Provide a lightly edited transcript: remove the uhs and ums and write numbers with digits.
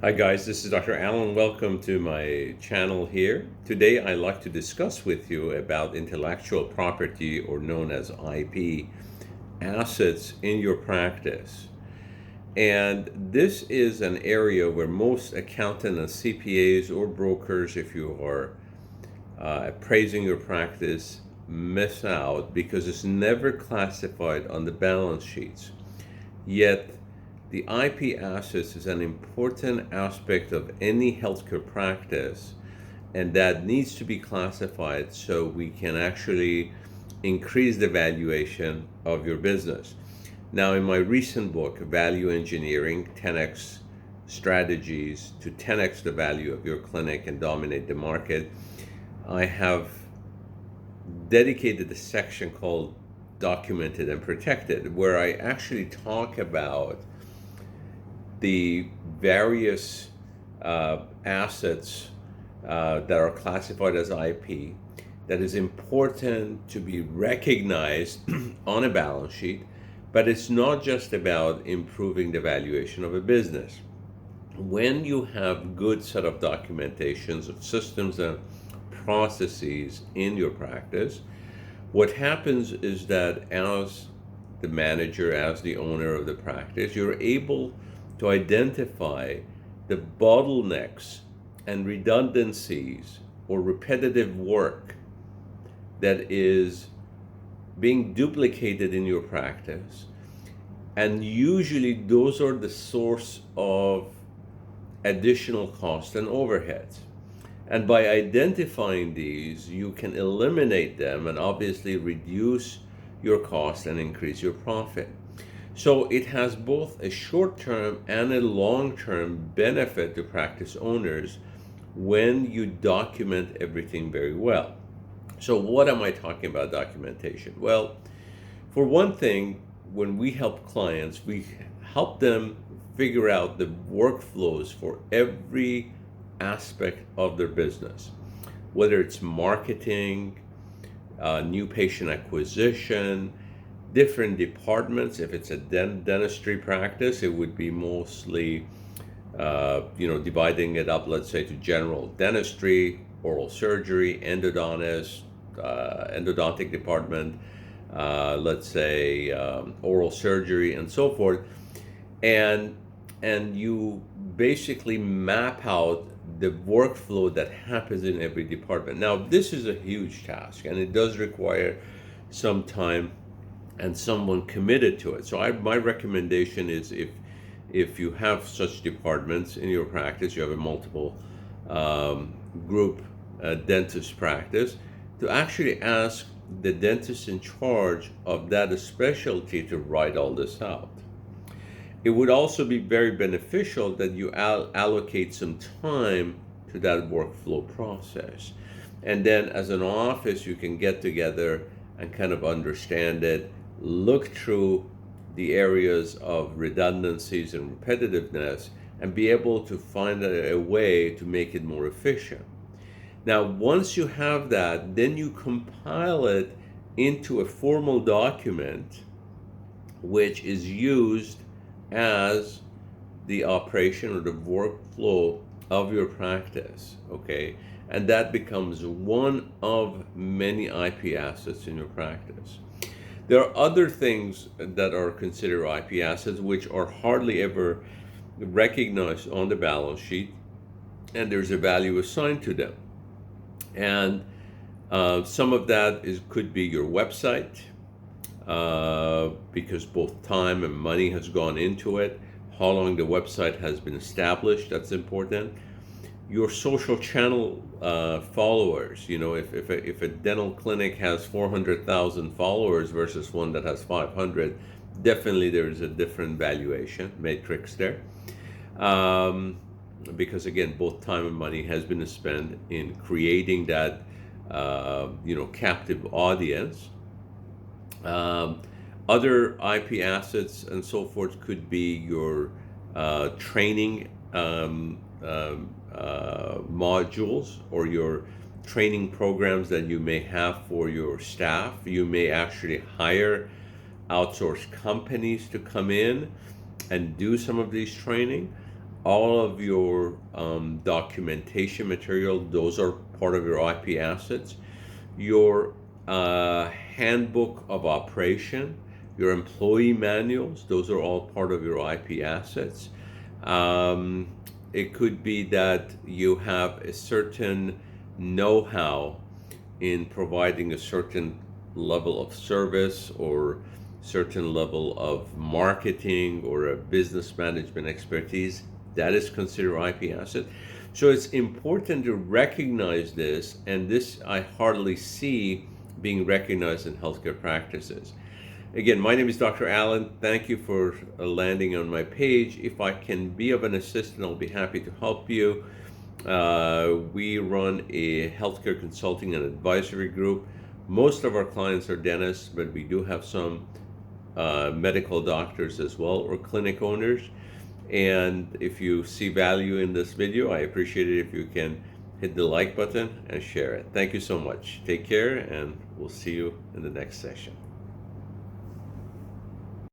Hi guys, this is Dr. Allen. Welcome to my channel here. Today I'd like to discuss with you about intellectual property, or known as IP, assets in your practice. And this is an area where most accountants and CPAs or brokers, if you are appraising your practice, miss out because it's never classified on the balance sheets. Yet the IP assets is an important aspect of any healthcare practice, and that needs to be classified so we can actually increase the valuation of your business. Now, in my recent book, Value Engineering 10x Strategies to 10x the Value of Your Clinic and Dominate the Market, I have dedicated a section called Documented and Protected, where I actually talk about the various assets that are classified as IP that is important to be recognized on a balance sheet, but it's not just about improving the valuation of a business. When you have good set of documentations of systems and processes in your practice, what happens is that as the manager, as the owner of the practice, you're able to identify the bottlenecks and redundancies or repetitive work that is being duplicated in your practice. And usually those are the source of additional costs and overheads. And by identifying these, you can eliminate them and obviously reduce your cost and increase your profit. So it has both a short-term and a long-term benefit to practice owners when you document everything very well. So what am I talking about documentation? Well, for one thing, when we help clients, we help them figure out the workflows for every aspect of their business, whether it's marketing, new patient acquisition, different departments. If it's a dentistry practice, it would be mostly, dividing it up, let's say, to general dentistry, oral surgery, endodontist, endodontic department, let's say oral surgery, and so forth. And you basically map out the workflow that happens in every department. Now, this is a huge task, and it does require some time and someone committed to it. So my recommendation is, if you have such departments in your practice, you have a multiple group dentist practice, to actually ask the dentist in charge of that specialty to write all this out. It would also be very beneficial that you allocate some time to that workflow process. And then as an office, you can get together and kind of understand it, look through the areas of redundancies and repetitiveness, and be able to find a way to make it more efficient. Now, once you have that, then you compile it into a formal document, which is used as the operation or the workflow of your practice, okay? And that becomes one of many IP assets in your practice. There are other things that are considered IP assets which are hardly ever recognized on the balance sheet, and there's a value assigned to them. And some of that could be your website, because both time and money has gone into it. How long the website has been established, that's important. Your social channel followers, if a dental clinic has 400,000 followers versus one that has 500, definitely there is a different valuation matrix there. Because again, both time and money has been spent in creating that, captive audience. Other IP assets and so forth could be your training modules, or your training programs that you may have for your staff. You may actually hire outsourced companies to come in and do some of these training. all of your documentation material, those are part of your IP assets. Your handbook of operation, your employee manuals, those are all part of your IP assets. Um, it could be that you have a certain know-how in providing a certain level of service or certain level of marketing or a business management expertise. That is considered IP asset. So it's important to recognize this, and this I hardly see being recognized in healthcare practices. Again, my name is Dr. Allen. Thank you for landing on my page. If I can be of an assistance, I'll be happy to help you. We run a healthcare consulting and advisory group. Most of our clients are dentists, but we do have some medical doctors as well, or clinic owners. And if you see value in this video, I appreciate it if you can hit the like button and share it. Thank you so much. Take care, and we'll see you in the next session.